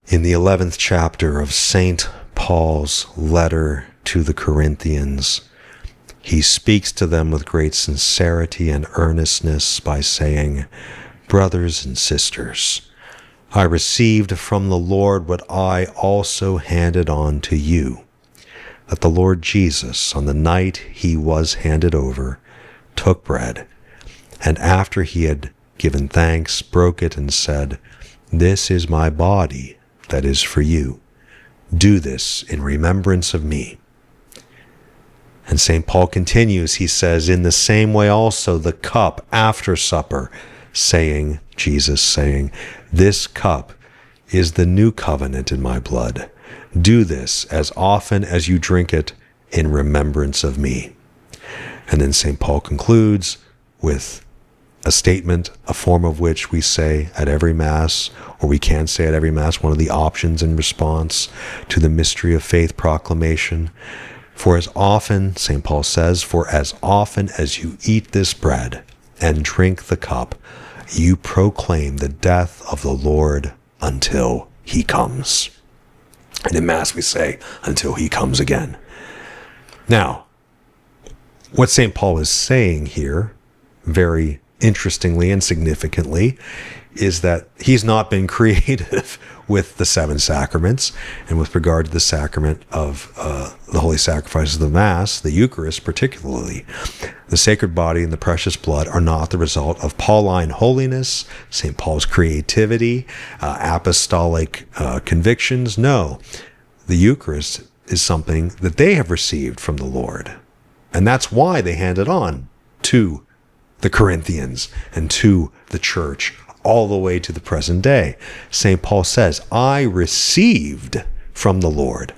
In the 11th chapter of St. Paul's letter to the Corinthians, he speaks to them with great sincerity and earnestness by saying, "Brothers and sisters, I received from the Lord what I also handed on to you, that the Lord Jesus, on the night he was handed over, took bread, and after he had given thanks, broke it and said, 'This is my body that is for you. Do this in remembrance of me.'" And St. Paul continues, he says, "In the same way also the cup after supper, Jesus saying, 'This cup is the new covenant in my blood. Do this as often as you drink it in remembrance of me.'" And then St. Paul concludes with a statement, a form of which we say at every Mass, or we can say at every Mass, one of the options in response to the mystery of faith proclamation. "For as often," St. Paul says, "for as often as you eat this bread and drink the cup, you proclaim the death of the Lord until he comes." And in Mass we say, "until he comes again." Now, what St. Paul is saying here, very interestingly and significantly, is that he's not been creative with the seven sacraments, and with regard to the sacrament of the holy sacrifices of the Mass, the Eucharist particularly. The sacred body and the precious blood are not the result of Pauline holiness, St. Paul's creativity, apostolic convictions. No, the Eucharist is something that they have received from the Lord, and that's why they hand it on to the Corinthians and to the church all the way to the present day. St. Paul says, "I received from the Lord."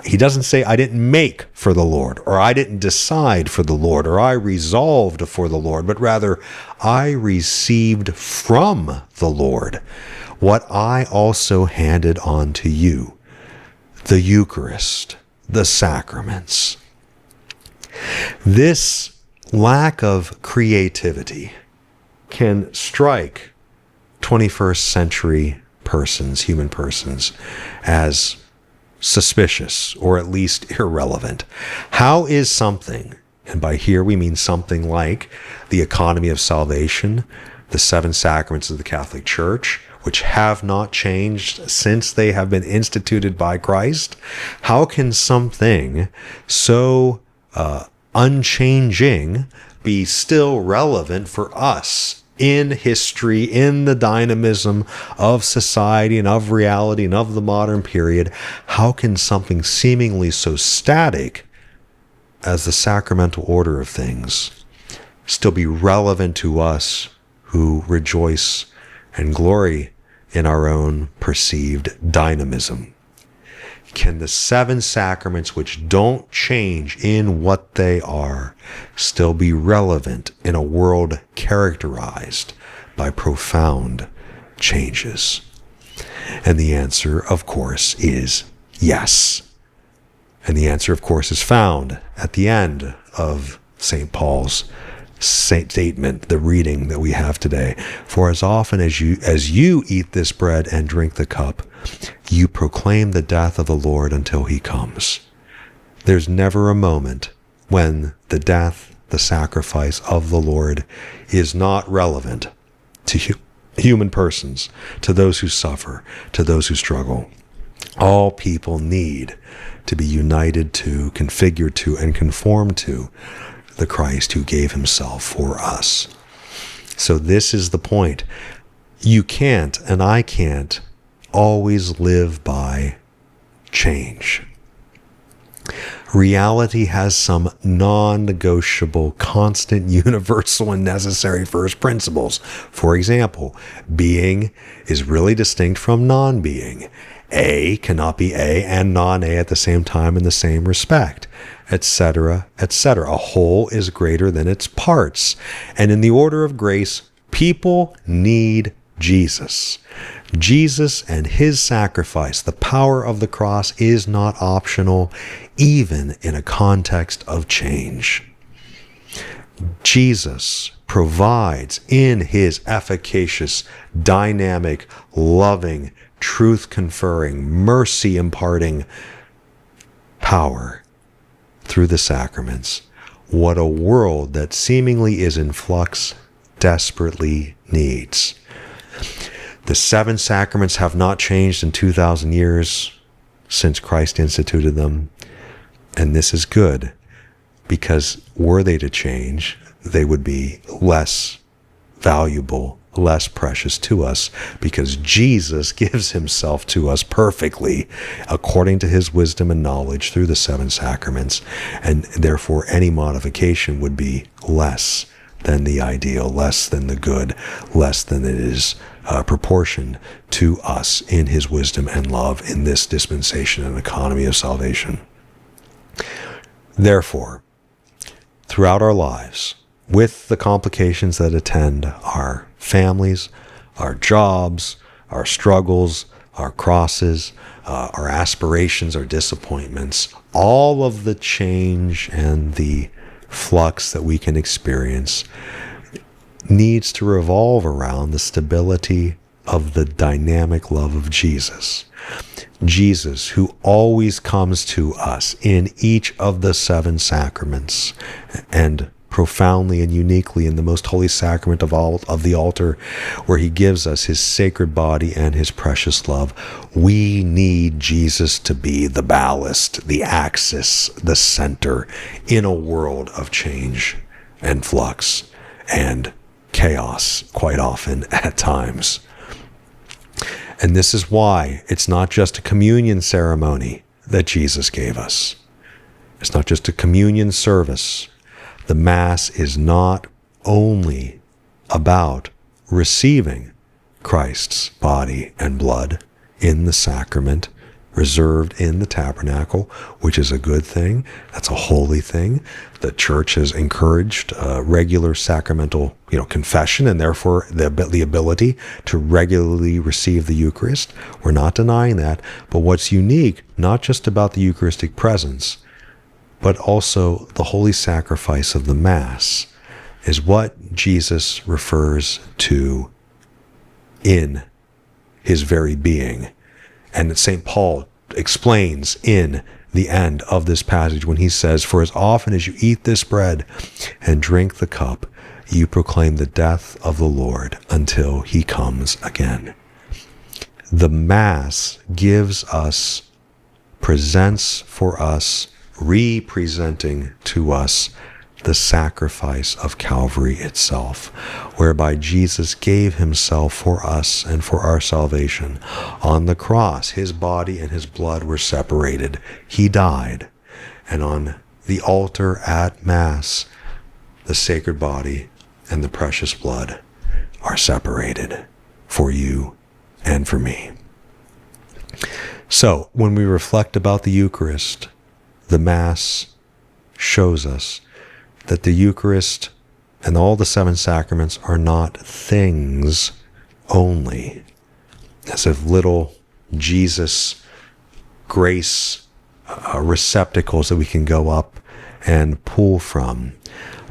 He doesn't say, "I didn't make for the Lord," or "I didn't decide for the Lord," or "I resolved for the Lord," but rather, "I received from the Lord what I also handed on to you, the Eucharist, the sacraments." This lack of creativity can strike 21st century persons, human persons, as suspicious or at least irrelevant. How is something, and by here we mean something like the economy of salvation, the seven sacraments of the Catholic Church, which have not changed since they have been instituted by Christ, how can something so unchanging be still relevant for us in history, in the dynamism of society and of reality and of the modern period? How can something seemingly so static as the sacramental order of things still be relevant to us who rejoice and glory in our own perceived dynamism? Can the seven sacraments, which don't change in what they are, still be relevant in a world characterized by profound changes? And the answer, of course, is yes. And the answer, of course, is found at the end of St. Paul's statement, the reading that we have today. "For as often as you eat this bread and drink the cup, you proclaim the death of the Lord until he comes." There's never a moment when the death, the sacrifice of the Lord is not relevant to human persons, to those who suffer, to those who struggle. All people need to be united to, configured to, and conformed to the Christ who gave himself for us. So this is the point. You can't, and I can't, always live by change. Reality has some non-negotiable, constant, universal, and necessary first principles. For example, being is really distinct from non-being. A cannot be A and non-A at the same time in the same respect, etc., etc. A whole is greater than its parts. And in the order of grace, people need Jesus. Jesus and his sacrifice, the power of the cross, is not optional, even in a context of change. Jesus provides in his efficacious, dynamic, loving, truth-conferring, mercy-imparting power through the sacraments, what a world that seemingly is in flux desperately needs. The 7 sacraments have not changed in 2,000 years since Christ instituted them, and this is good, because were they to change, they would be less valuable, less precious to us, because Jesus gives himself to us perfectly according to his wisdom and knowledge through the 7 sacraments, and therefore any modification would be less than the ideal, less than the good, less than it is proportioned to us in his wisdom and love in this dispensation and economy of salvation. Therefore, throughout our lives, with the complications that attend our families, our jobs, our struggles, our crosses, our aspirations, our disappointments, all of the change and the flux that we can experience needs to revolve around the stability of the dynamic love of Jesus. Jesus, who always comes to us in each of the 7 sacraments, and profoundly and uniquely in the most holy sacrament of the altar, where he gives us his sacred body and his precious love. We need Jesus to be the ballast, the axis, the center in a world of change and flux and chaos, quite often at times. And this is why it's not just a communion ceremony that Jesus gave us. It's not just a communion service. The Mass is not only about receiving Christ's body and blood in the sacrament, reserved in the tabernacle, which is a good thing. That's a holy thing. The Church has encouraged regular sacramental, confession, and therefore the ability to regularly receive the Eucharist. We're not denying that. But what's unique, not just about the Eucharistic presence, but also the holy sacrifice of the Mass, is what Jesus refers to in his very being. And St. Paul explains in the end of this passage when he says, "For as often as you eat this bread and drink the cup, you proclaim the death of the Lord until he comes again." The Mass presents for us, representing to us the sacrifice of Calvary itself, whereby Jesus gave himself for us and for our salvation. On the cross, his body and his blood were separated. He died. And on the altar at Mass, the sacred body and the precious blood are separated for you and for me. So, when we reflect about the Eucharist, the Mass shows us that the Eucharist and all the 7 sacraments are not things only, as if little Jesus grace receptacles that we can go up and pull from,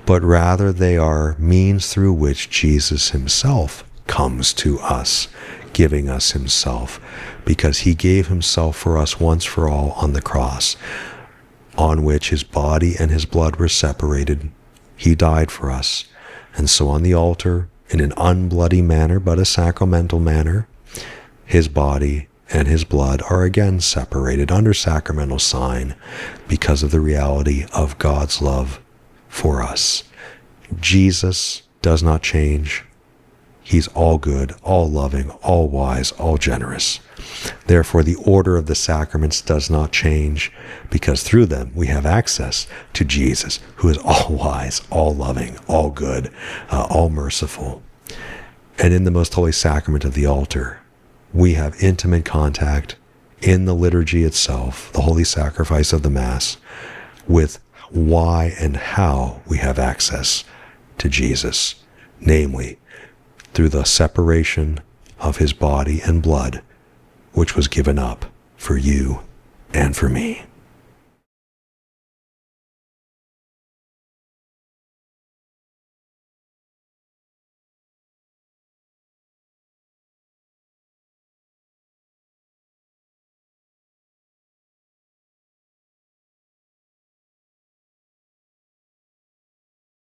but rather they are means through which Jesus himself comes to us, giving us himself, because he gave himself for us once for all on the cross, on which his body and his blood were separated. He died for us. And so on the altar, in an unbloody manner, but a sacramental manner, his body and his blood are again separated under sacramental sign because of the reality of God's love for us. Jesus does not change. He's all good, all loving, all wise, all generous. Therefore, the order of the sacraments does not change, because through them we have access to Jesus, who is all wise, all loving, all good, all merciful. And in the most holy sacrament of the altar, we have intimate contact in the liturgy itself, the holy sacrifice of the Mass, with why and how we have access to Jesus, namely, through the separation of his body and blood, which was given up for you and for me.